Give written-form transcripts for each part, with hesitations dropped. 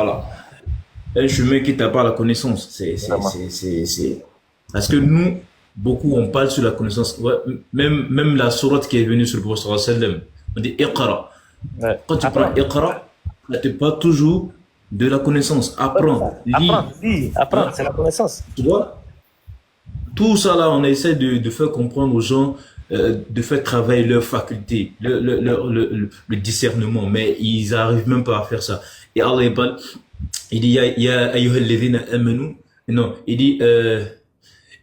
Voilà. Un chemin qui t'a pas la connaissance. Vraiment. Parce que nous, beaucoup, on parle sur la connaissance. Ouais, même la sourate qui est venue sur le prophète sallam, on dit Iqra. Ouais. Quand tu prends Apprends. Iqra, ça te parle toujours de la connaissance. Ouais, c'est Apprends, ça. lis. Apprends, lis, apprends, Hein? c'est la connaissance. Tu vois? Tout ça là, on essaie de faire comprendre aux gens, de faire travailler leurs facultés, le discernement, mais ils arrivent même pas à faire ça. Et Allah il dit, ya ayyuhal ladhina amanu, non, il dit,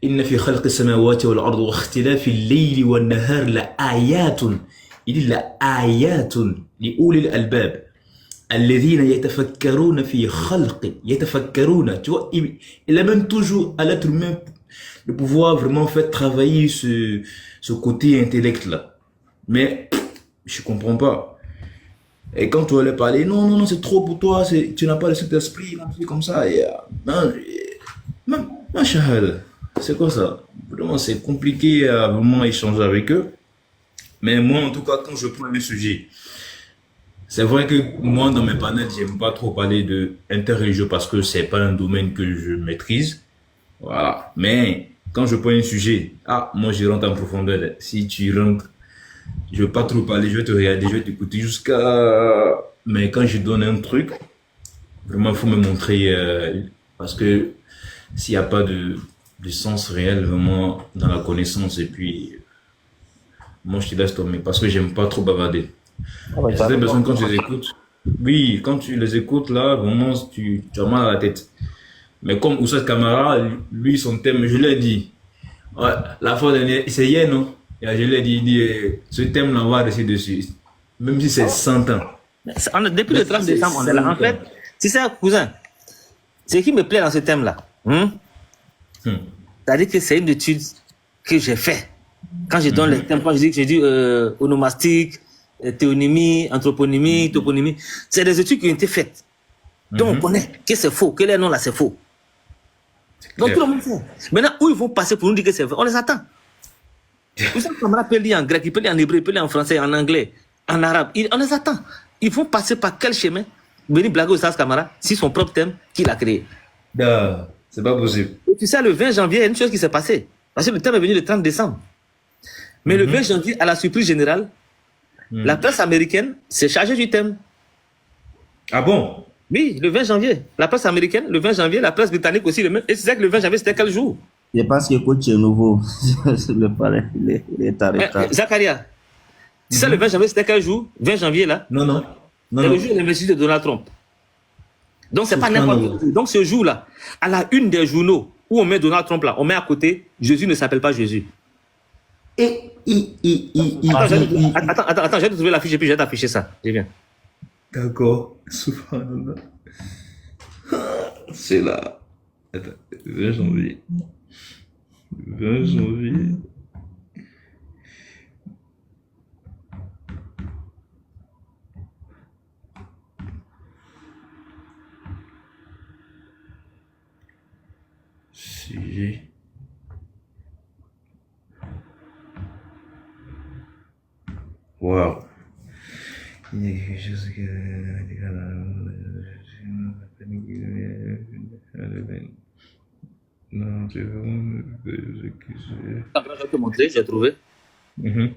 inna fi khalqi samawati wal ardi wa ikhtilafi al-layli wan nahar la ayatun. Il dit la ayatun li ulil albab. الذين يتفكرون في خلق يتفكرون, tu vois, il amène toujours à l'être humain de pouvoir vraiment faire travailler ce côté intellect là, mais je comprends pas. Et quand tu vas leur parler, non non non, c'est trop pour toi, tu n'as pas le Saint-Esprit, un truc comme ça, et non, machallah, c'est quoi ça? Vraiment c'est compliqué à vraiment échanger avec eux. Mais moi en tout cas, quand je prends un sujet, c'est vrai que moi, dans mes panels, j'aime pas trop parler de interreligieux parce que c'est pas un domaine que je maîtrise. Voilà. Mais quand je prends un sujet, moi, je rentre en profondeur. Si tu rentres, je veux pas trop parler, je vais te regarder, je vais t'écouter jusqu'à... Mais quand je donne un truc, vraiment, il faut me montrer, parce que s'il n'y a pas de sens réel, vraiment, dans la connaissance, et puis, moi, je te laisse tomber parce que j'aime pas trop bavarder. Ah ouais, Et t'as certaines raison. personnes, quand tu les écoutes, oui, quand tu les écoutes là, vraiment, tu as mal à la tête. Mais comme Oussad Kamara, lui, son thème, je l'ai dit, ouais, la fois dernière, c'est hier, non? Et je l'ai dit, il dit, ce thème-là, on va rester dessus. Même si c'est 100 ans. Depuis Même le si 30 c'est décembre, on est là. 100 En fait, ans. c'est ça, cousin. Ce qui me plaît dans ce thème-là, Hmm. c'est-à-dire que c'est une étude que j'ai fait. Quand je donne les thèmes, quand je dis que j'ai dit onomastique, théonymie, anthroponymie, toponymie, c'est des études qui ont été faites. Donc on Mhm. connaît que c'est faux, que les noms là c'est faux. C'est Donc tout clair. le monde sait. Maintenant, où ils vont passer pour nous dire que c'est vrai, on les attend. Vous savez, comme peut lire en grec, il peut lire en hébreu, il peut lire en français, en anglais, en arabe. On les attend. Ils vont passer par quel chemin? Venir blaguer au Sas Camara, si son propre thème qu'il a créé. C'est pas possible. Et tu sais, le 20 janvier, il y a une chose qui s'est passée. Parce que le thème est venu le 30 décembre. Mais le 20 Mhm. janvier, à la surprise générale, la Mhm. presse américaine s'est chargée du thème. Ah bon? Oui, le 20 janvier. La presse américaine, le 20 janvier, la presse britannique aussi. Le même. Et tu sais que le 20 janvier, c'était quel jour? Je pense que coach est nouveau. Le palais, il est en retard. Zacharia, tu sais le 20 janvier, c'était quel jour? 20 janvier, là. Non, non. Non, C'est le non. jour de l'investiture de Donald Trump. Donc, c'est pas n'importe Subhanallah. quel jour. Donc, ce jour-là, à la une des journaux où on met Donald Trump là, on met à côté, Jésus ne s'appelle pas Jésus. Attends, je vais te trouver l'affiche et puis je vais t'afficher ça. Je viens. D'accord. Subhanallah. C'est là. Attends, 20 janvier. 20 janvier. Sujet. Wow. Il y a quelque chose que... Non, c'est vraiment... Je vais te montrer, j'ai trouvé. Mhm.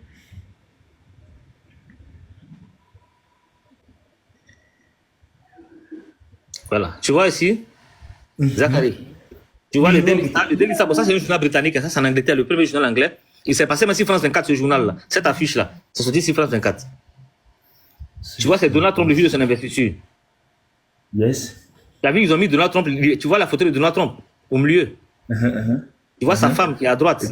Voilà. Tu vois ici, Zachary. Tu vois Oui, le je vois. Daily Star. Le Daily Star, bon, ça c'est un journal britannique, ça c'est en Angleterre, le premier journal anglais. Il s'est passé même sur France 24, ce journal-là. Cette affiche-là, c'est sorti sur France 24. Tu vois, c'est Donald Trump le jour de son investiture. Yes. Tu as vu, ils ont mis Donald Trump, tu vois la photo de Donald Trump au milieu. Tu vois sa femme qui est à droite.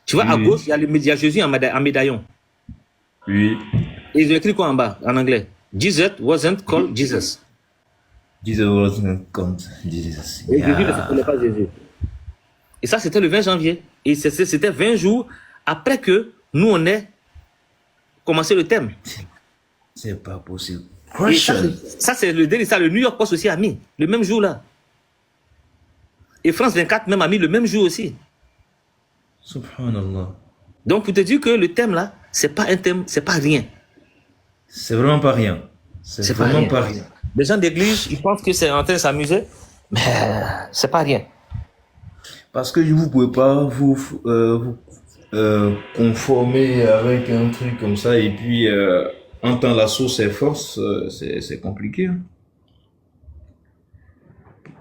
Tu vois, à Oui. gauche, il y a le média Jésus en médaillon. Oui. Et ils ont écrit quoi en bas, en anglais? Jesus wasn't called Jesus. Jesus wasn't called Jesus. Et Jésus ne Yeah. s'appelait pas Jésus. Et ça, c'était le 20 janvier. Et c'était 20 jours après que nous, on ait commencé le thème. C'est pas possible. Et ça, Question. ça, c'est le délit. Ça, le New York Post aussi a mis le même jour-là. Et France 24 même a mis le même jour aussi. Subhanallah. Donc, pour te dire que le thème là, c'est pas un thème, c'est pas rien. C'est vraiment pas rien. C'est C'est pas vraiment rien. pas rien. Les gens d'église, ils pensent que c'est en train de s'amuser, mais c'est pas rien. Parce que vous pouvez pas vous conformer avec un truc comme ça et puis en temps la source et force, c'est compliqué. Hein.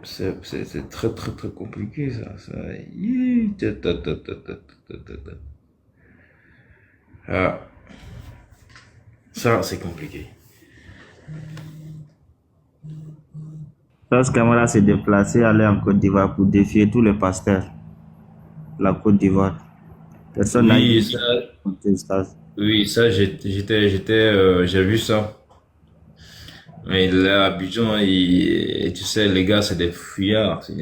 C'est très très très compliqué ça. Hi, ta. Ah, ça c'est compliqué. Lorsque Camara s'est déplacé, aller en Côte d'Ivoire pour défier tous les pasteurs de la Côte d'Ivoire. Personne n'a Oui, eu ça, ça. oui, ça j'ai vu ça. Mais là, à Abidjan, tu sais, les gars, c'est des fuyards, c'est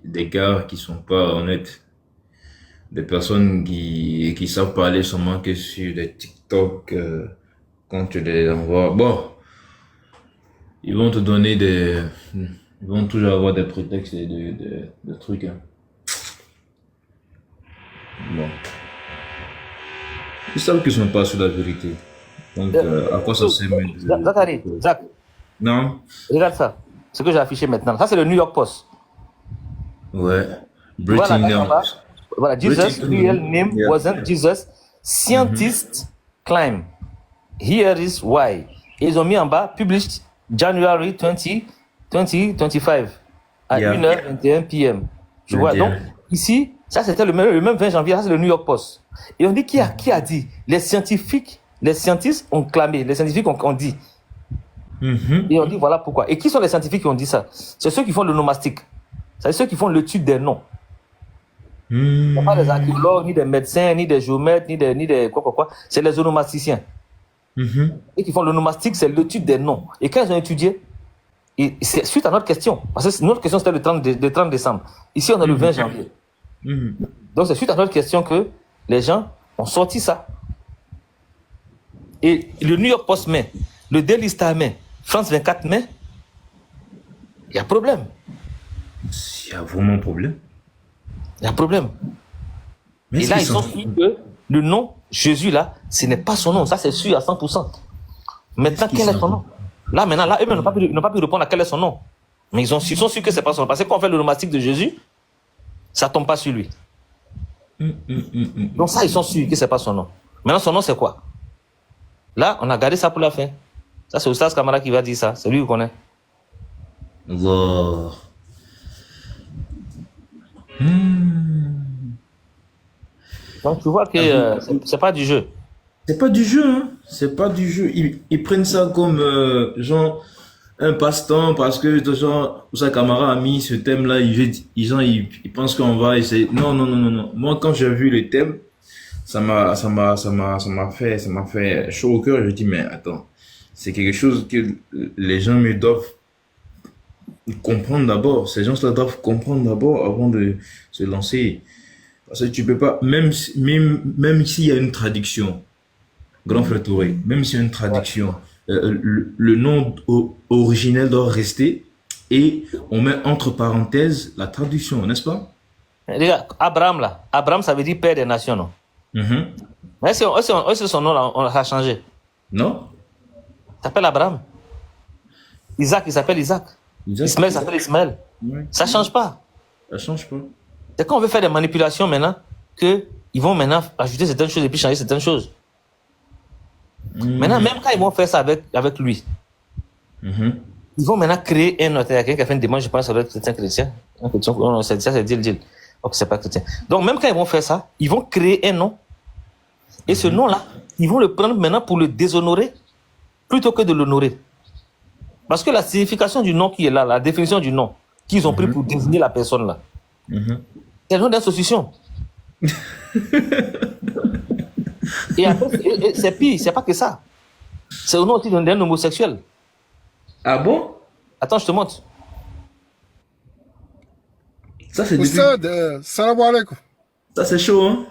des gars qui sont pas honnêtes. Des personnes qui savent parler seulement que sur des TikTok, quand tu les envoies. Bon, ils vont te donner ils vont toujours avoir des prétextes et de trucs, hein. Bon. Ils savent qu'ils sont pas sur la vérité. Donc, à quoi ça sert même Zachary, Zach, Non? regarde ça. Ce que j'ai affiché maintenant. Ça, c'est le New York Post. Ouais. Voilà, Breaking là, en bas. news. Voilà, Jesus, Breaking real news. name Yeah. wasn't Jesus. Scientists claim. Here is why. Et ils ont mis en bas, published January 20, 2025 à Yeah. 1h21 p.m. Tu vois, 21. donc, ici, ça c'était le même 20 janvier, ça c'est le New York Post. Et on dit qui a dit? Les scientifiques ont clamé, les scientifiques ont dit. Mhm. Et on dit voilà pourquoi. Et qui sont les scientifiques qui ont dit ça? C'est ceux qui font le nomastique. C'est ceux qui font l'étude des noms. Il n'y a pas des archéologues, ni des médecins, ni des géomètres, ni des quoi. C'est les onomasticiens. Mhm. Et qui font le nomastique, c'est l'étude des noms. Et quand ils ont étudié, et c'est suite à notre question, parce que notre question c'était le 30 décembre. Ici, on est le 20 janvier. Mhm. Donc, c'est suite à notre question que les gens ont sorti ça. Et le New York Post met, le Daily Star met, France 24 met, il y a problème. Il y a vraiment un problème. Il y a problème. Mais Et est-ce là, qu'ils ils sont sûrs que le nom Jésus, là, ce n'est pas son nom. Ça, c'est sûr à 100%. Maintenant, quel est son nom? Là, eux-mêmes n'ont pas pu répondre à quel est son nom. Mais ils sont sûrs que c'est pas son nom. Parce que quand on fait le nomastique de Jésus, ça tombe pas sur lui. Donc ça, ils sont sûrs que c'est pas son nom. Maintenant, son nom, c'est quoi? Là, on a gardé ça pour la fin. Ça, c'est Oustaz Kamara qui va dire ça. C'est lui qui connaît. Wow. Donc, tu vois que c'est pas du jeu. C'est pas du jeu, hein. C'est pas du jeu. Ils prennent ça comme genre un passe-temps parce que genre Oussa Camara a mis ce thème-là. Ils pensent qu'on va essayer. Non, non, non, non, non. Moi, quand j'ai vu le thème, ça m'a fait chaud au cœur. Je dis mais attends, c'est quelque chose que les gens me doivent comprendre d'abord. Ces gens-là doivent comprendre d'abord avant de se lancer. Parce que tu peux pas, même s'il y a une traduction, Grand Frère Touré, même s'il y a une traduction, le nom originel doit rester et on met entre parenthèses la traduction, n'est-ce pas? Regarde, Abraham là, Abraham ça veut dire père des nations, non? Mhm. Mais est-ce que son nom là, on l'a changé? Non? Il s'appelle Abraham. Isaac, il s'appelle Isaac. Ismaël s'appelle Ismaël. Ouais. Ça change pas. Ça change pas. C'est quand on veut faire des manipulations maintenant qu'ils vont maintenant ajouter certaines choses et puis changer certaines choses. Maintenant, même quand ils vont faire ça avec lui, Mhm. ils vont maintenant créer un autre. Il y a quelqu'un qui a fait une demande, je pense, ça doit être un chrétien. Un chrétien, non, ça c'est Dil. Donc, c'est pas chrétien. Donc, même quand ils vont faire ça, ils vont créer un nom. Et ce nom-là, ils vont le prendre maintenant pour le déshonorer plutôt que de l'honorer. Parce que la signification du nom qui est là, la définition du nom qu'ils ont pris pour désigner la personne là, Mhm. c'est le nom d'association. Et après, c'est pire, c'est pas que ça. C'est au nom aussi d'un homosexuel. Ah bon? Attends, je te montre. Ça c'est Oustad, salam alaikum. Ça c'est chaud, hein?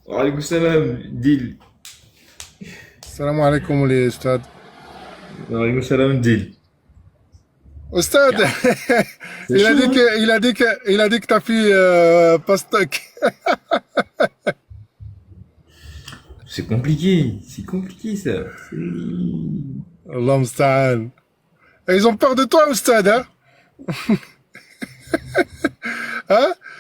Wa alaykoum salam, Dil. Salam alaikum les Oustad. Wa alaykoum salam, Dil. Oustad, il a dit que ta fille passe stock. C'est compliqué ça. Allah musta'an. Et ils ont peur de toi, Oustad, hein? Hein?